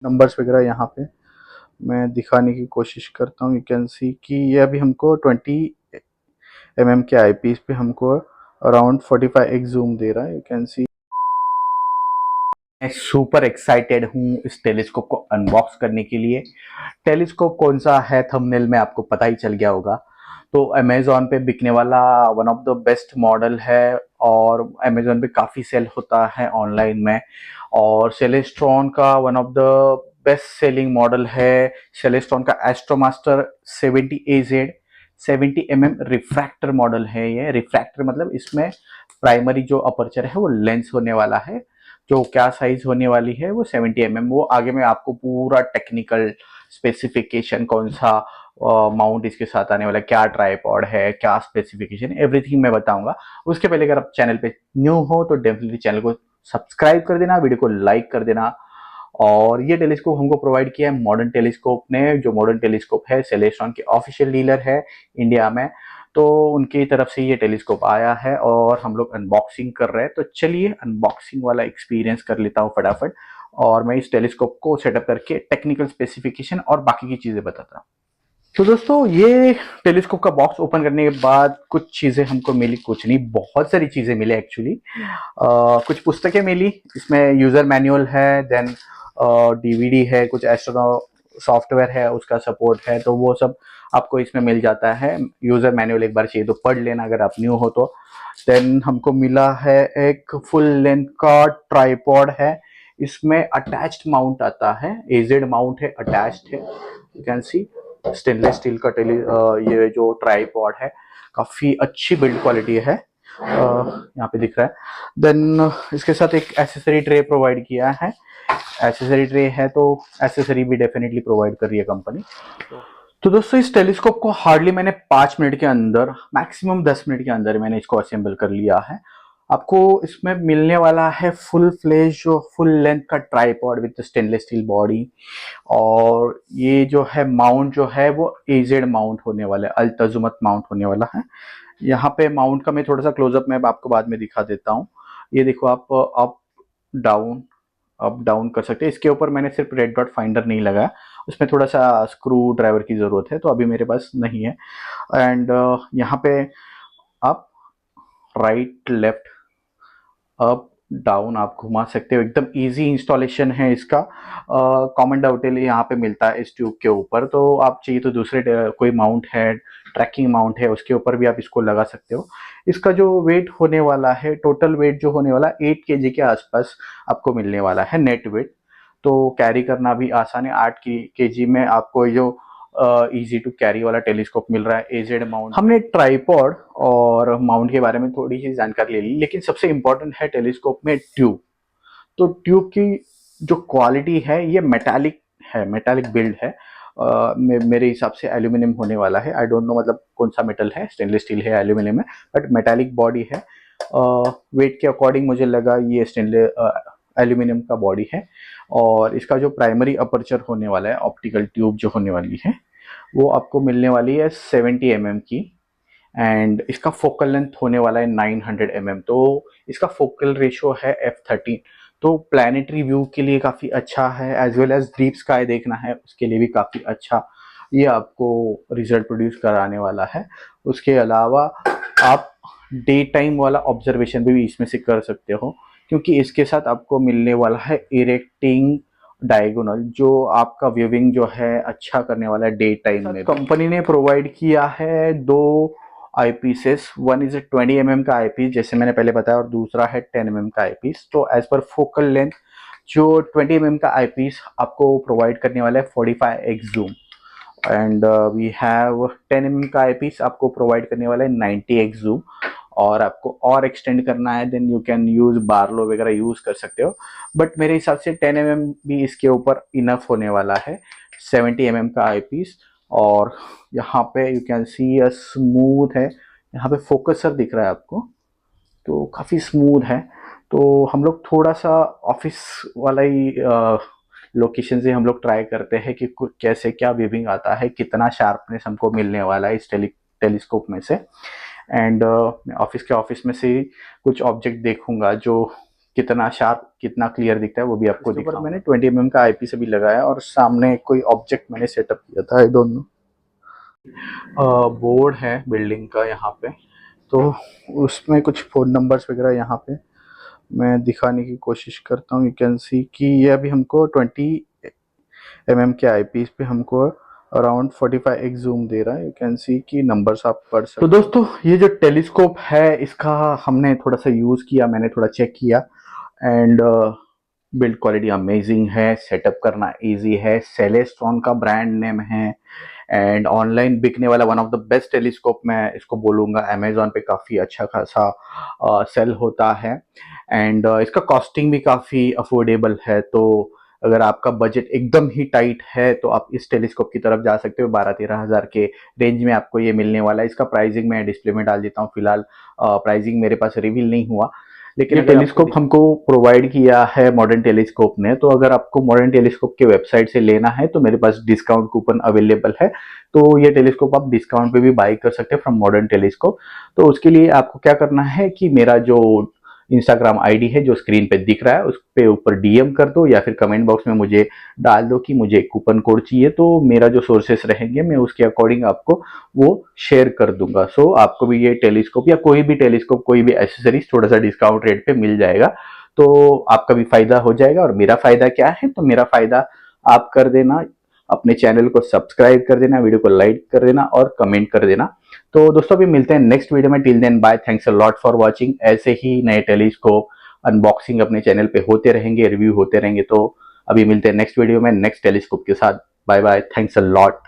Numbers वगैरह यहाँ पे मैं दिखाने की कोशिश करता हूँ। यू कैन सी कि ये अभी हमको 20 mm के आईपीस पे हमको अराउंड 45x जूम दे रहा है। यू कैन सी मैं सुपर एक्साइटेड हूँ इस टेलीस्कोप को अनबॉक्स करने के लिए। टेलीस्कोप कौन सा है थंबनेल में आपको पता ही चल गया होगा। तो अमेजोन पे बिकने वाला one of the best model है और अमेजोन पे काफ़ी सेल होता है ऑनलाइन में। और सेलेस्ट्रॉन का one of the best selling model है। सेलेस्ट्रॉन का एस्ट्रोमास्टर 70AZ 70 mm रिफ्रैक्टर मॉडल है। ये रिफ्रैक्टर मतलब इसमें प्राइमरी जो अपर्चर है वो लेंस होने वाला है। जो क्या साइज होने वाली है वो 70 mm। वो आगे में आपको पूरा टेक्निकल स्पेसिफिकेशन कौन सा माउंट इसके साथ आने वाला है, क्या ट्राइपॉड है, क्या स्पेसिफिकेशन, एवरीथिंग मैं बताऊंगा। उसके पहले अगर आप चैनल पे न्यू हो तो डेफिनेटली चैनल को सब्सक्राइब कर देना, वीडियो को लाइक कर देना। और ये टेलीस्कोप हमको प्रोवाइड किया है मॉडर्न टेलीस्कोप ने। जो मॉडर्न टेलीस्कोप है सेलेस्ट्रॉन के ऑफिशियल डीलर है इंडिया में। तो उनकी तरफ से ये टेलीस्कोप आया है और हम लोग अनबॉक्सिंग कर रहे हैं। तो चलिए अनबॉक्सिंग वाला एक्सपीरियंस कर लेता हूँ फटाफट और मैं इस टेलीस्कोप को सेटअप करके टेक्निकल स्पेसिफिकेशन और बाकी की चीजें बताता हूँ। तो दोस्तों ये टेलीस्कोप का बॉक्स ओपन करने के बाद कुछ चीजें हमको मिली, कुछ नहीं बहुत सारी चीजें मिली एक्चुअली। कुछ पुस्तकें मिली, इसमें यूजर मैनुअल है, देन डीवीडी है, कुछ एस्ट्रो सॉफ्टवेयर है उसका सपोर्ट है, तो वो सब आपको इसमें मिल जाता है। यूजर मैनुअल एक बार चाहिए तो पढ़ लेना अगर आप न्यू हो तो। देन हमको मिला है एक फुल लेंथ का ट्राइपॉड है। इसमें अटैच्ड माउंट आता है, एजेड माउंट है, अटैच्ड है। You can see stainless steel का ये जो ट्राइपॉड है काफी अच्छी बिल्ड क्वालिटी है। यहाँ पे दिख रहा है। देन इसके साथ एक एसेसरी ट्रे प्रोवाइड किया है। एसेसरी ट्रे है तो एसेसरी भी डेफिनेटली प्रोवाइड कर रही है कंपनी। तो दोस्तों इस टेलीस्कोप को हार्डली मैंने 5 मिनट के अंदर, मैक्सिमम 10 मिनट के अंदर मैंने इसको असेंबल कर लिया है। आपको इसमें मिलने वाला है फुल फ्लेश जो फुल लेंथ का tripod with stainless steel body. और ये जो है माउंट जो है वो एजेड माउंट होने वाला है, अल्तजुमत माउंट होने वाला है। यहाँ पे माउंट का मैं थोड़ा सा क्लोजअप में आपको बाद में दिखा देता हूँ। ये देखो आप डाउन अप डाउन कर सकते हैं। इसके ऊपर मैंने सिर्फ रेड डॉट फाइंडर नहीं लगाया, उसमें थोड़ा सा स्क्रू ड्राइवर की ज़रूरत है तो अभी मेरे पास नहीं है। एंड यहाँ पे आप राइट लेफ्ट अप डाउन आप घुमा सकते हो। एकदम इजी इंस्टॉलेशन है इसका। कॉमन डाउटेल यहाँ पे मिलता है इस ट्यूब के ऊपर, तो आप चाहिए तो दूसरे कोई माउंट है, ट्रैकिंग माउंट है, उसके ऊपर भी आप इसको लगा सकते हो। इसका जो वेट होने वाला है, टोटल वेट जो होने वाला 8 kg के आसपास आपको मिलने वाला है नेट वेट। तो कैरी करना भी आसान है। 8 kg में आपको जो इजी टू कैरी वाला टेलीस्कोप मिल रहा है, एजेड माउंट। हमने ट्राइपॉड और माउंट के बारे में थोड़ी सी जानकारी ले ली, लेकिन सबसे इंपॉर्टेंट है टेलीस्कोप में ट्यूब। तो ट्यूब की जो क्वालिटी है ये मेटालिक है, मेटालिक बिल्ड है। मेरे हिसाब से एल्यूमिनियम होने वाला है। आई डोंट नो मतलब कौन सा मेटल है, स्टेनलेस स्टील है, एल्यूमिनियम है, बट मेटालिक बॉडी है। वेट के अकॉर्डिंग मुझे लगा ये स्टेनलेस एल्यूमिनियम का बॉडी है। और इसका जो प्राइमरी अपर्चर होने वाला है, ऑप्टिकल ट्यूब जो होने वाली है, वो आपको मिलने वाली है 70 mm की। एंड इसका फोकल लेंथ होने वाला है 900 mm। तो इसका फोकल रेशियो है f13। तो प्लानिटरी व्यू के लिए काफ़ी अच्छा है, as well as deep sky देखना है उसके लिए भी काफ़ी अच्छा ये आपको रिजल्ट प्रोड्यूस कराने वाला है। उसके अलावा आप डे टाइम वाला ऑब्जर्वेशन भी इसमें से कर सकते हो, क्योंकि इसके साथ आपको मिलने वाला है इरेक्टिंग डायगोनल जो आपका व्यूइंग जो है अच्छा करने वाला है डे टाइम में। कंपनी ने प्रोवाइड किया है दो eye pieces. One is a 20 mm का आई पीस जैसे मैंने पहले बताया, और दूसरा है 10 mm का आई पीस। तो एज पर फोकल लेंथ जो 20 mm का आई पीस आपको प्रोवाइड करने वाला है 45x zoom. And we have 10 mm का आई पीस आपको प्रोवाइड करने वाला है 90x जूम। और आपको और एक्सटेंड करना है देन यू कैन यूज बारलो वगैरह यूज कर सकते हो, बट मेरे हिसाब से 10 mm भी इसके ऊपर इनफ होने वाला है। 70 mm का आई पीस। और यहाँ पे you can see a smooth है, यहाँ पे फोकसर दिख रहा है आपको, तो काफ़ी स्मूथ है। तो हम लोग थोड़ा सा ऑफिस वाला ही लोकेशन से हम लोग ट्राई करते हैं कि कैसे क्या व्यूइंग आता है, कितना शार्पनेस हमको मिलने वाला है इस टेलीस्कोप में से। एंड मैं ऑफिस में से ही कुछ ऑब्जेक्ट देखूंगा जो कितना शार्प कितना क्लियर दिखता है वो भी आपको दिखाऊंगा। मैंने 20 mm का आईपीस भी लगाया और सामने कोई ऑब्जेक्ट मैंने सेटअप किया था। आई डोंट नो बोर्ड है बिल्डिंग का यहाँ पे, तो उसमें कुछ फ़ोन नंबर्स वगैरह यहाँ पे मैं दिखाने की कोशिश करता हूँ। यू कैन सी कि ये अभी हमको 20 mm के आईपीस पे हमको अराउंड 45x जूम दे रहा है। यू कैन सी कि नंबर्स आप पढ़ सकते हो। तो दोस्तों ये जो टेलीस्कोप है इसका हमने थोड़ा सा यूज़ किया, मैंने थोड़ा चेक किया एंड बिल्ड क्वालिटी अमेजिंग है, सेटअप करना इजी है, सेलेस्ट्रॉन का ब्रांड नेम है एंड ऑनलाइन बिकने वाला one of the best telescope मैं इसको बोलूँगा। अमेजोन पे काफ़ी अच्छा खासा सेल होता है एंड इसका कॉस्टिंग भी काफ़ी अफोर्डेबल है। तो अगर आपका बजट एकदम ही टाइट है तो आप इस टेलीस्कोप की तरफ जा सकते हो। 12-13 हज़ार के रेंज में आपको ये मिलने वाला है। इसका प्राइसिंग मैं डिस्प्ले में डाल देता हूँ। फिलहाल प्राइसिंग मेरे पास रिवील नहीं हुआ, लेकिन ये टेलीस्कोप हमको प्रोवाइड किया है मॉडर्न टेलीस्कोप ने। तो अगर आपको मॉडर्न टेलीस्कोप के वेबसाइट से लेना है तो मेरे पास डिस्काउंट कूपन अवेलेबल है, तो ये टेलीस्कोप आप डिस्काउंट पे भी बाई कर सकते हैं फ्रॉम मॉडर्न टेलीस्कोप। तो उसके लिए आपको क्या करना है कि मेरा जो इंस्टाग्राम आईडी है जो स्क्रीन पे दिख रहा है उस पे ऊपर डीएम कर दो या फिर कमेंट बॉक्स में मुझे डाल दो कि मुझे कूपन कोड चाहिए, तो मेरा जो सोर्सेस रहेंगे मैं उसके अकॉर्डिंग आपको वो शेयर कर दूंगा। सो आपको भी ये टेलीस्कोप या कोई भी टेलीस्कोप कोई भी एसेसरीज थोड़ा सा डिस्काउंट रेट पे मिल जाएगा, तो आपका भी फायदा हो जाएगा। और मेरा फायदा क्या है, तो मेरा फायदा आप कर देना, अपने चैनल को सब्सक्राइब कर देना, वीडियो को लाइक कर देना और कमेंट कर देना। तो दोस्तों अभी मिलते हैं नेक्स्ट वीडियो में। Till then bye, thanks a lot for watching. ऐसे ही नए टेलीस्कोप अनबॉक्सिंग अपने चैनल पे होते रहेंगे, रिव्यू होते रहेंगे। तो अभी मिलते हैं नेक्स्ट वीडियो में नेक्स्ट टेलीस्कोप के साथ। Bye bye, thanks a lot.